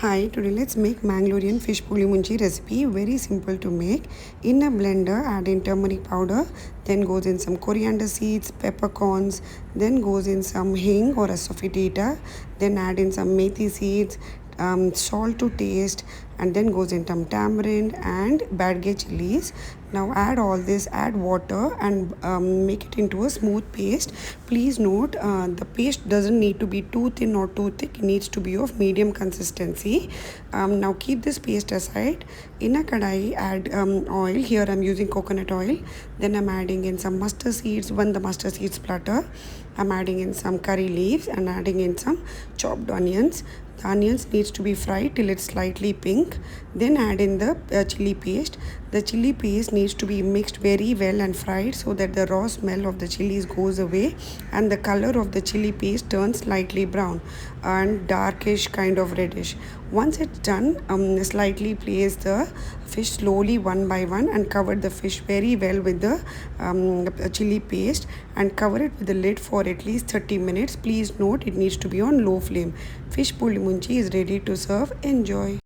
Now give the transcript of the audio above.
Hi, today let's make Mangalorean fish pulimunchi recipe. Very simple to make. In a blender, add in turmeric powder, then goes in some coriander seeds, peppercorns, then goes in some hing or asafoetida, then add in some methi seeds, salt to taste, and then goes in some tamarind and badge chilies. Now add all this, add water and make it into a smooth paste. Please note the paste doesn't need to be too thin or too thick. It needs to be of medium consistency. Now keep this paste aside. In a kadai, add oil. Here I'm using coconut oil. Then I'm adding in some mustard seeds. When the mustard seeds splutter, I'm adding in some curry leaves and adding in some chopped onions. The onions needs to be fried till it's slightly pink. Then add in the chili paste. The chili paste needs to be mixed very well and fried so that the raw smell of the chilies goes away and the color of the chili paste turns slightly brown and darkish kind of reddish. Once it's done, slightly place the fish slowly one by one and cover the fish very well with the chili paste and cover it with the lid for at least 30 minutes. Please note it needs to be on low flame. Fish pulimunchi is ready to serve. Enjoy.